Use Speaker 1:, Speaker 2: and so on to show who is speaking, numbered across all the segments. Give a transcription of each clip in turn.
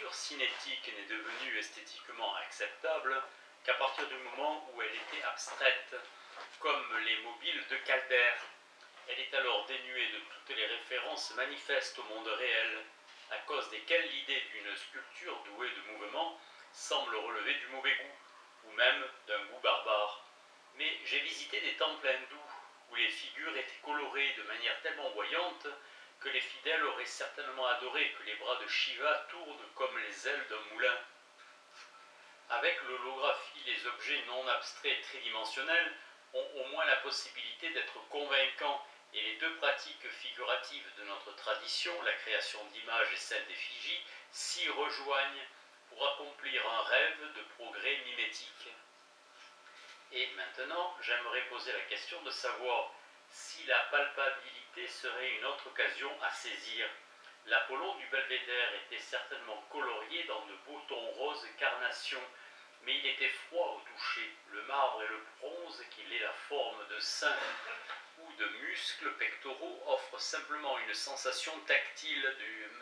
Speaker 1: peinture cinétique n'est devenue esthétiquement acceptable qu'à partir du moment où elle était abstraite, comme les mobiles de Calder. Elle est alors dénuée de toutes les références manifestes au monde réel, à cause desquelles l'idée d'une sculpture douée de mouvement semble relever du mauvais goût, ou même d'un goût barbare. Mais j'ai visité des temples hindous où les figures étaient colorées de manière tellement voyante que les fidèles auraient certainement adoré que les bras de Shiva tournent comme les ailes d'un moulin. Avec l'holographie, les objets non abstraits tridimensionnels ont au moins la possibilité d'être convaincants, et les deux pratiques figuratives de notre tradition, la création d'images et celle d'effigies, s'y rejoignent pour accomplir un rêve de progrès mimétique. Et maintenant, j'aimerais poser la question de savoir si la palpabilité serait une autre occasion à saisir. L'Apollon du Belvédère était certainement colorié dans de beaux tons roses carnation, mais il était froid au toucher. Le marbre et le bronze, qu'il ait la forme de seins ou de muscles pectoraux, offrent simplement une sensation tactile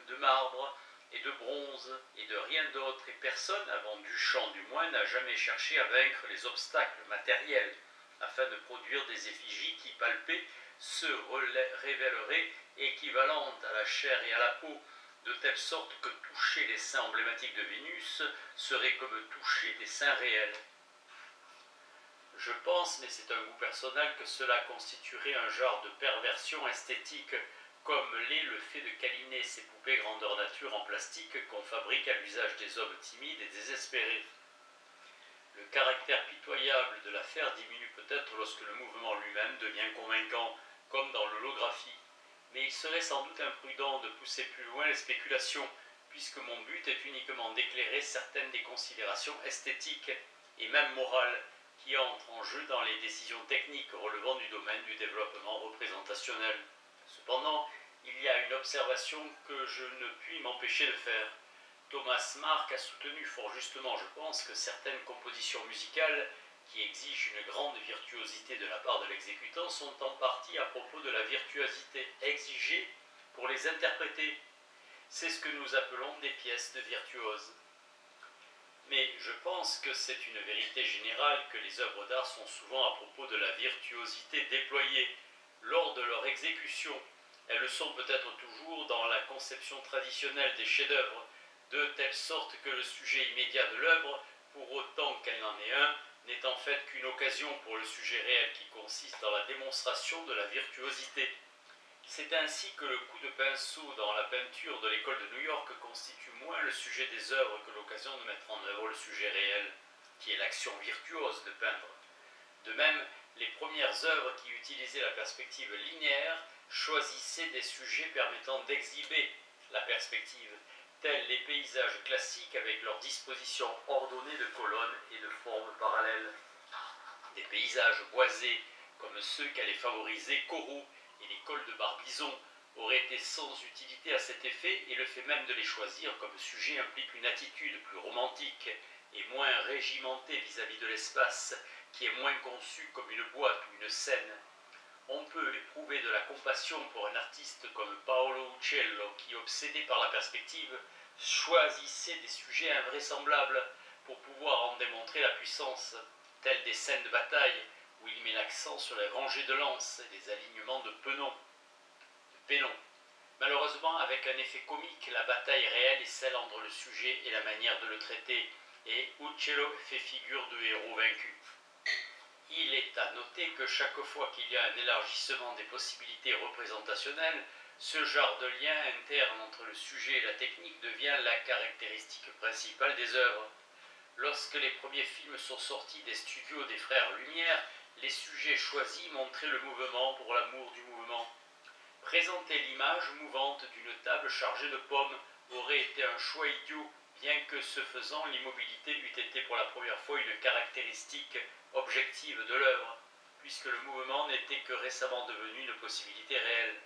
Speaker 1: de marbre et de bronze et de rien d'autre, et personne, avant Duchamp du moins, n'a jamais cherché à vaincre les obstacles matériels afin de produire des effigies qui, palpées, se révéleraient équivalentes à la chair et à la peau, de telle sorte que toucher les seins emblématiques de Vénus serait comme toucher des seins réels. Je pense, mais c'est un goût personnel, que cela constituerait un genre de perversion esthétique, comme l'est le fait de câliner ces poupées grandeur nature en plastique qu'on fabrique à l'usage des hommes timides et désespérés. Le caractère pitoyable de l'affaire diminue peut-être lorsque le mouvement lui-même devient convaincant, comme dans l'holographie. Mais il serait sans doute imprudent de pousser plus loin les spéculations, puisque mon but est uniquement d'éclairer certaines des considérations esthétiques et même morales qui entrent en jeu dans les décisions techniques relevant du domaine du développement représentationnel. Cependant, il y a une observation que je ne puis m'empêcher de faire. Thomas Mark a soutenu fort justement, je pense, que certaines compositions musicales qui exigent une grande virtuosité de la part de l'exécutant sont en partie à propos de la virtuosité exigée pour les interpréter. C'est ce que nous appelons des pièces de virtuoses. Mais je pense que c'est une vérité générale que les œuvres d'art sont souvent à propos de la virtuosité déployée lors de leur exécution. Elles le sont peut-être toujours dans la conception traditionnelle des chefs-d'œuvre, de telle sorte que le sujet immédiat de l'œuvre, pour autant qu'elle n'en ait un, n'est en fait qu'une occasion pour le sujet réel qui consiste dans la démonstration de la virtuosité. C'est ainsi que le coup de pinceau dans la peinture de l'école de New York constitue moins le sujet des œuvres que l'occasion de mettre en œuvre le sujet réel, qui est l'action virtuose de peindre. De même, les premières œuvres qui utilisaient la perspective linéaire choisissaient des sujets permettant d'exhiber la perspective, tels les paysages classiques avec leur disposition ordonnée de colonnes et de formes parallèles. Des paysages boisés, comme ceux qu'allait favoriser Corot et l'école de Barbizon, auraient été sans utilité à cet effet, et le fait même de les choisir comme sujet implique une attitude plus romantique et moins régimentée vis-à-vis de l'espace, qui est moins conçu comme une boîte ou une scène. On peut éprouver de la compassion pour un artiste comme Paolo Uccello qui, obsédé par la perspective, choisissait des sujets invraisemblables pour pouvoir en démontrer la puissance, telles des scènes de bataille où il met l'accent sur les rangées de lances et les alignements de penons. Malheureusement, avec un effet comique, la bataille réelle est celle entre le sujet et la manière de le traiter, et Uccello fait figure de héros vaincu. Il est à noter que chaque fois qu'il y a un élargissement des possibilités représentationnelles, ce genre de lien interne entre le sujet et la technique devient la caractéristique principale des œuvres. Lorsque les premiers films sont sortis des studios des frères Lumière, les sujets choisis montraient le mouvement pour l'amour du mouvement. Présenter l'image mouvante d'une table chargée de pommes aurait été un choix idiot, bien que ce faisant, l'immobilité eût été pour la première fois une caractéristique objective de l'œuvre, puisque le mouvement n'était que récemment devenu une possibilité réelle.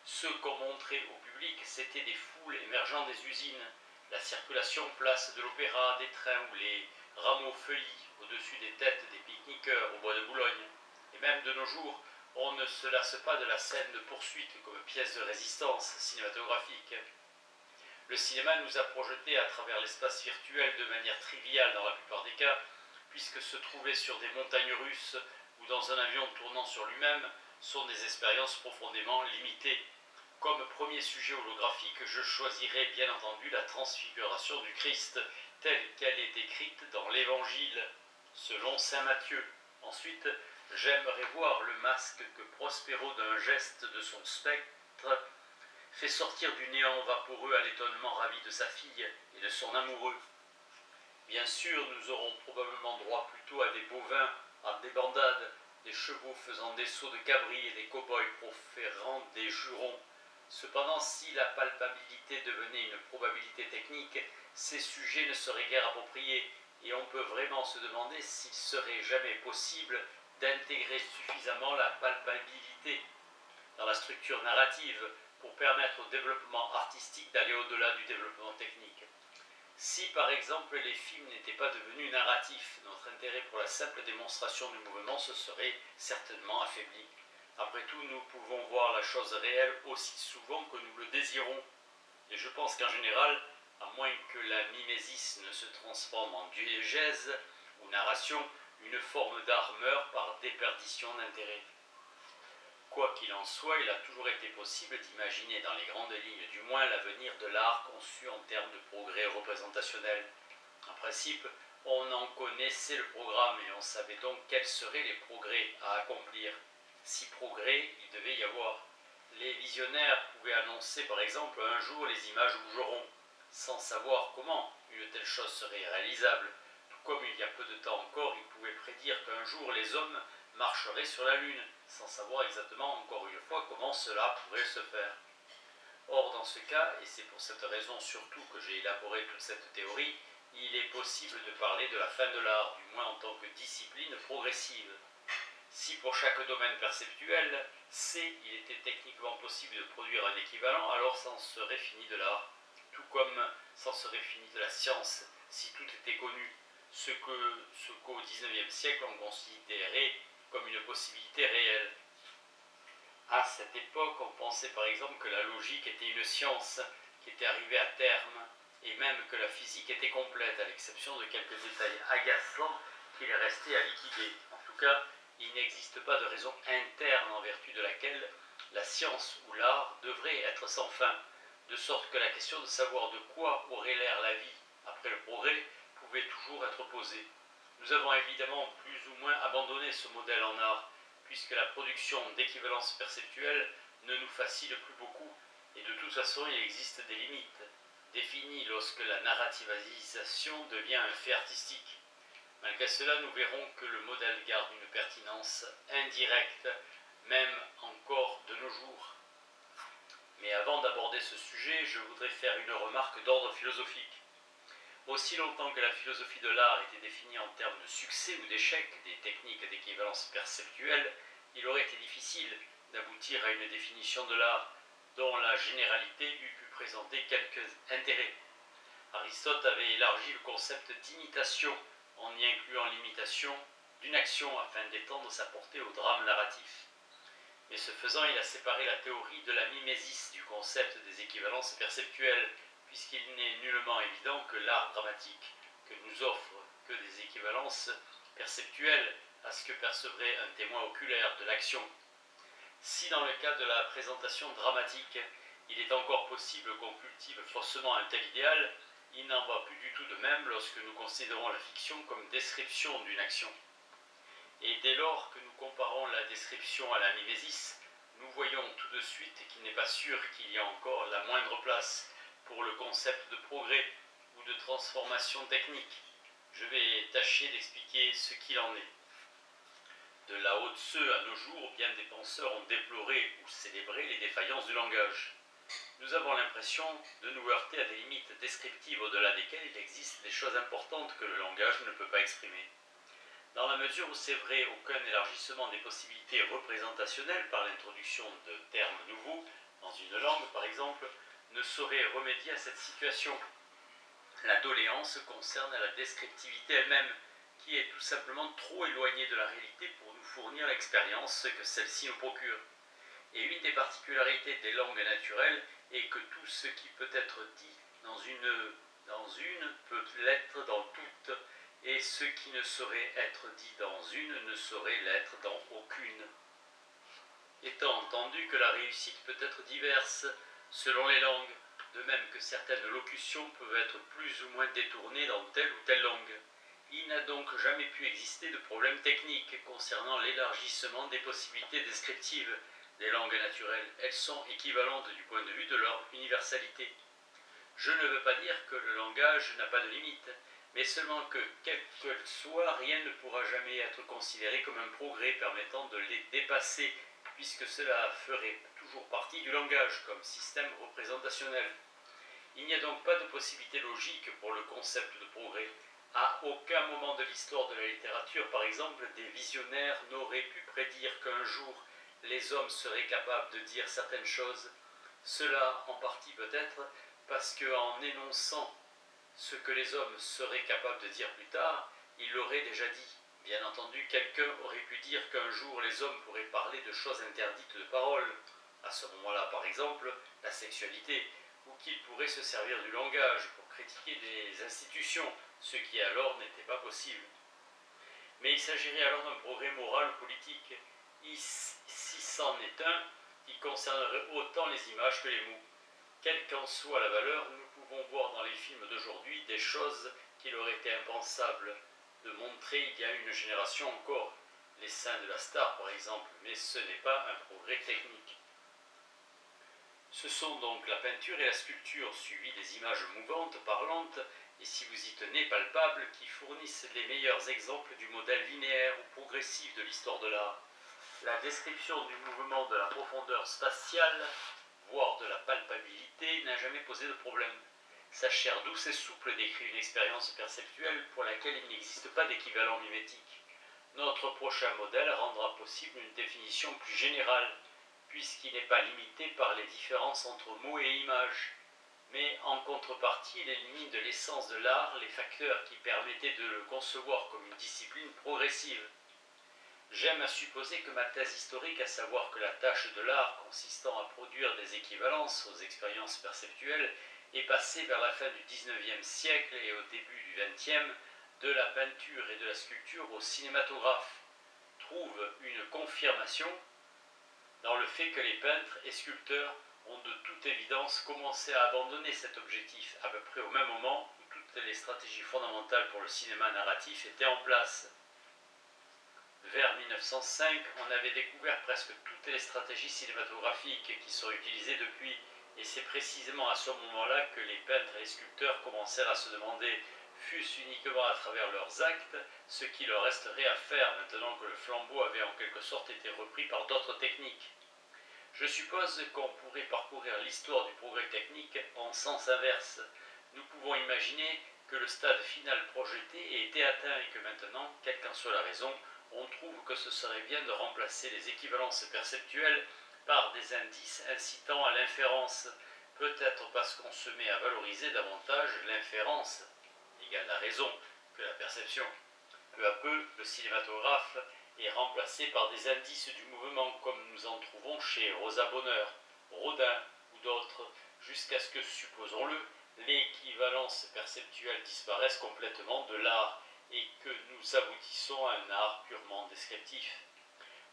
Speaker 1: Ce qu'on montrait au public, c'étaient des foules émergeant des usines, la circulation place de l'Opéra, des trains ou les rameaux feuillis au-dessus des têtes des pique-niqueurs au bois de Boulogne. Et même de nos jours, on ne se lasse pas de la scène de poursuite comme pièce de résistance cinématographique. Le cinéma nous a projetés à travers l'espace virtuel de manière triviale dans la plupart des cas, puisque se trouver sur des montagnes russes ou dans un avion tournant sur lui-même sont des expériences profondément limitées. Comme premier sujet holographique, je choisirais bien entendu la transfiguration du Christ, telle qu'elle est décrite dans l'Évangile, selon saint Matthieu. Ensuite, j'aimerais voir le masque que Prospero, d'un geste de son spectre, fait sortir du néant vaporeux à l'étonnement ravi de sa fille et de son amoureux. Bien sûr, nous aurons probablement droit plutôt à des bovins en débandade, des chevaux faisant des sauts de cabri et des cow-boys proférant des jurons. Cependant, si la palpabilité devenait une probabilité technique, ces sujets ne seraient guère appropriés, et on peut vraiment se demander s'il serait jamais possible d'intégrer suffisamment la palpabilité dans la structure narrative pour permettre au développement artistique d'aller au-delà du développement technique. Si par exemple les films n'étaient pas devenus narratifs, notre intérêt pour la simple démonstration du mouvement se serait certainement affaibli. Après tout, nous pouvons voir la chose réelle aussi souvent que nous le désirons. Et je pense qu'en général, à moins que la mimésis ne se transforme en diégèse ou narration, une forme d'art meurt par déperdition d'intérêt. Quoi qu'il en soit, il a toujours été possible d'imaginer dans les grandes lignes du moins l'avenir de l'art conçu en termes de progrès représentationnel. En principe, on en connaissait le programme et on savait donc quels seraient les progrès à accomplir. Si progrès il devait y avoir. Les visionnaires pouvaient annoncer par exemple un jour les images bougeront, sans savoir comment une telle chose serait réalisable. Tout comme il y a peu de temps encore, ils pouvaient prédire qu'un jour les hommes marcheraient sur la Lune, sans savoir exactement encore une fois comment cela pourrait se faire. Or, dans ce cas, et c'est pour cette raison surtout que j'ai élaboré toute cette théorie, il est possible de parler de la fin de l'art, du moins en tant que discipline progressive. Si pour chaque domaine perceptuel, il était techniquement possible de produire un équivalent, alors c'en serait fini de l'art. Tout comme c'en serait fini de la science, si tout était connu, ce qu'au XIXe siècle on considérait comme une possibilité réelle. À cette époque, on pensait par exemple que la logique était une science qui était arrivée à terme, et même que la physique était complète, à l'exception de quelques détails agaçants qu'il restait à liquider. En tout cas, il n'existe pas de raison interne en vertu de laquelle la science ou l'art devrait être sans fin, de sorte que la question de savoir de quoi aurait l'air la vie après le progrès pouvait toujours être posée. Nous avons évidemment plus ou moins abandonné ce modèle en art, puisque la production d'équivalence perceptuelle ne nous facile plus beaucoup, et de toute façon il existe des limites, définies lorsque la narrativalisation devient un fait artistique. Malgré cela, nous verrons que le modèle garde une pertinence indirecte, même encore de nos jours. Mais avant d'aborder ce sujet, je voudrais faire une remarque d'ordre philosophique. Aussi longtemps que la philosophie de l'art était définie en termes de succès ou d'échec des techniques d'équivalence perceptuelle, il aurait été difficile d'aboutir à une définition de l'art dont la généralité eût pu présenter quelques intérêts. Aristote avait élargi le concept d'imitation en y incluant l'imitation d'une action afin d'étendre sa portée au drame narratif. Mais ce faisant, il a séparé la théorie de la mimésis du concept des équivalences perceptuelles, puisqu'il n'est nullement évident que l'art dramatique que nous offre que des équivalences perceptuelles à ce que percevrait un témoin oculaire de l'action. Si dans le cas de la présentation dramatique, il est encore possible qu'on cultive faussement un tel idéal, il n'en va plus du tout de même lorsque nous considérons la fiction comme description d'une action. Et dès lors que nous comparons la description à la mimésis, nous voyons tout de suite qu'il n'est pas sûr qu'il y ait encore la moindre place pour le concept de progrès ou de transformation technique. Je vais tâcher d'expliquer ce qu'il en est. De là haut de ceux, à nos jours, bien des penseurs ont déploré ou célébré les défaillances du langage. Nous avons l'impression de nous heurter à des limites descriptives au-delà desquelles il existe des choses importantes que le langage ne peut pas exprimer. Dans la mesure où c'est vrai, aucun élargissement des possibilités représentationnelles par l'introduction de termes nouveaux, dans une langue par exemple, ne saurait remédier à cette situation. La doléance concerne la descriptivité elle-même, qui est tout simplement trop éloignée de la réalité pour nous fournir l'expérience que celle-ci nous procure. Et une des particularités des langues naturelles est que tout ce qui peut être dit dans une peut l'être dans toutes, et ce qui ne saurait être dit dans une ne saurait l'être dans aucune. Étant entendu que la réussite peut être diverse selon les langues, de même que certaines locutions peuvent être plus ou moins détournées dans telle ou telle langue. Il n'a donc jamais pu exister de problème technique concernant l'élargissement des possibilités descriptives des langues naturelles. Elles sont équivalentes du point de vue de leur universalité. Je ne veux pas dire que le langage n'a pas de limite, mais seulement que, quel qu'elle soit, rien ne pourra jamais être considéré comme un progrès permettant de les dépasser, puisque cela ferait toujours partie du langage comme système représentationnel. Il n'y a donc pas de possibilité logique pour le concept de progrès. À aucun moment de l'histoire de la littérature, par exemple, des visionnaires n'auraient pu prédire qu'un jour les hommes seraient capables de dire certaines choses. Cela en partie peut-être parce qu'en énonçant ce que les hommes seraient capables de dire plus tard, ils l'auraient déjà dit. Bien entendu, quelqu'un aurait pu dire qu'un jour les hommes pourraient parler de choses interdites de parole, à ce moment-là par exemple la sexualité, ou qu'ils pourraient se servir du langage pour critiquer des institutions, ce qui alors n'était pas possible. Mais il s'agirait alors d'un progrès moral ou politique, si c'en est un, qui concernerait autant les images que les mots. Quelle qu'en soit la valeur, nous pouvons voir dans les films d'aujourd'hui des choses qu'il aurait été impensable de montrer il y a une génération encore, les seins de la star par exemple, mais ce n'est pas un progrès technique. Ce sont donc la peinture et la sculpture, suivies des images mouvantes, parlantes, et si vous y tenez palpables, qui fournissent les meilleurs exemples du modèle linéaire ou progressif de l'histoire de l'art. La description du mouvement de la profondeur spatiale, voire de la palpabilité, n'a jamais posé de problème. Sa chair douce et souple décrit une expérience perceptuelle pour laquelle il n'existe pas d'équivalent mimétique. Notre prochain modèle rendra possible une définition plus générale, puisqu'il n'est pas limité par les différences entre mots et images. Mais en contrepartie, il élimine de l'essence de l'art les facteurs qui permettaient de le concevoir comme une discipline progressive. J'aime à supposer que ma thèse historique, à savoir que la tâche de l'art consistant à produire des équivalences aux expériences perceptuelles, est passée vers la fin du XIXe siècle et au début du XXe, de la peinture et de la sculpture au cinématographe, trouve une confirmation dans le fait que les peintres et sculpteurs ont de toute évidence commencé à abandonner cet objectif à peu près au même moment où toutes les stratégies fondamentales pour le cinéma narratif étaient en place. Vers 1905, on avait découvert presque toutes les stratégies cinématographiques qui sont utilisées depuis, et c'est précisément à ce moment-là que les peintres et les sculpteurs commencèrent à se demander, fût-ce uniquement à travers leurs actes, ce qu'il leur resterait à faire maintenant que le flambeau avait en quelque sorte été repris par d'autres techniques. Je suppose qu'on pourrait parcourir l'histoire du progrès technique en sens inverse. Nous pouvons imaginer que le stade final projeté ait été atteint et que maintenant, quelle qu'en soit la raison, on trouve que ce serait bien de remplacer les équivalences perceptuelles par des indices incitant à l'inférence, peut-être parce qu'on se met à valoriser davantage l'inférence, égale la raison, que la perception. Peu à peu, le cinématographe est remplacé par des indices du mouvement comme nous en trouvons chez Rosa Bonheur, Rodin ou d'autres, jusqu'à ce que, supposons-le, l'équivalence perceptuelle disparaisse complètement de l'art et que nous aboutissons à un art purement descriptif,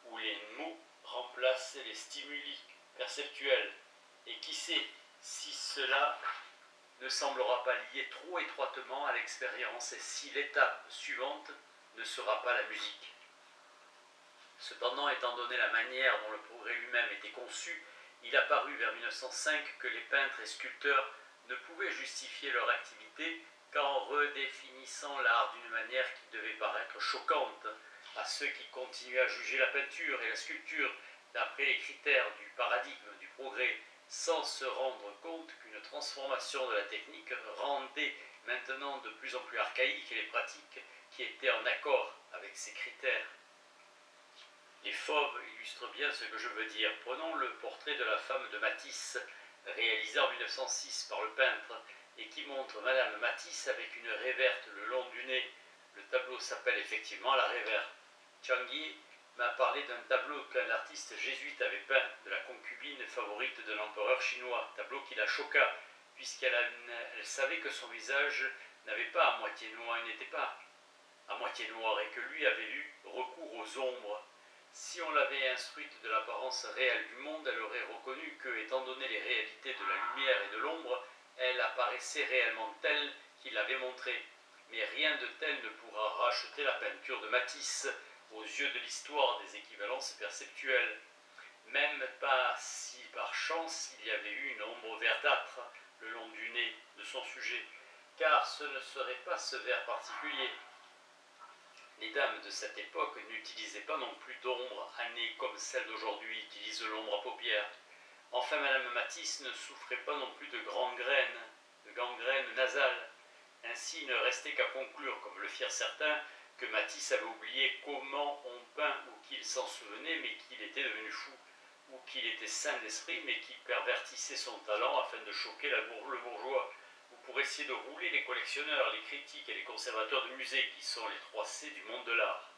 Speaker 1: où les mots remplacent les stimuli perceptuels. Et qui sait si cela ne semblera pas lié trop étroitement à l'expérience et si l'étape suivante ne sera pas la musique. Cependant, étant donné la manière dont le progrès lui-même était conçu, il apparut vers 1905 que les peintres et sculpteurs ne pouvaient justifier leur activité qu'en redéfinissant l'art d'une manière qui devait paraître choquante à ceux qui continuaient à juger la peinture et la sculpture d'après les critères du paradigme du progrès, sans se rendre compte qu'une transformation de la technique rendait maintenant de plus en plus archaïques les pratiques qui étaient en accord avec ces critères. Les fauves illustrent bien ce que je veux dire. Prenons le portrait de la femme de Matisse, réalisé en 1906 par le peintre, et qui montre Madame Matisse avec une raie verte le long du nez. Le tableau s'appelle effectivement La raie verte. Changi m'a parlé d'un tableau qu'un artiste jésuite avait peint de la concubine favorite de l'empereur chinois, tableau qui la choqua, elle savait que son visage n'avait pas à moitié noir, il n'était pas à moitié noir et que lui avait eu recours aux ombres. Si on l'avait instruite de l'apparence réelle du monde, elle aurait reconnu que, étant donné les réalités de la lumière et de l'ombre, elle apparaissait réellement telle qu'il l'avait montrée. Mais rien de tel ne pourra racheter la peinture de Matisse aux yeux de l'histoire des équivalences perceptuelles. Même pas si par chance il y avait eu une ombre verdâtre le long du nez de son sujet, car ce ne serait pas ce vert particulier. Les dames de cette époque n'utilisaient pas non plus d'ombre à nez comme celles d'aujourd'hui utilisent l'ombre à paupières. Enfin, Madame Matisse ne souffrait pas non plus de gangrène nasale. Ainsi, il ne restait qu'à conclure, comme le firent certains, que Matisse avait oublié comment on peint ou qu'il s'en souvenait mais qu'il était devenu fou, ou qu'il était sain d'esprit mais qu'il pervertissait son talent afin de choquer le bourgeois, ou pour essayer de rouler les collectionneurs, les critiques et les conservateurs de musées qui sont les 3 C du monde de l'art.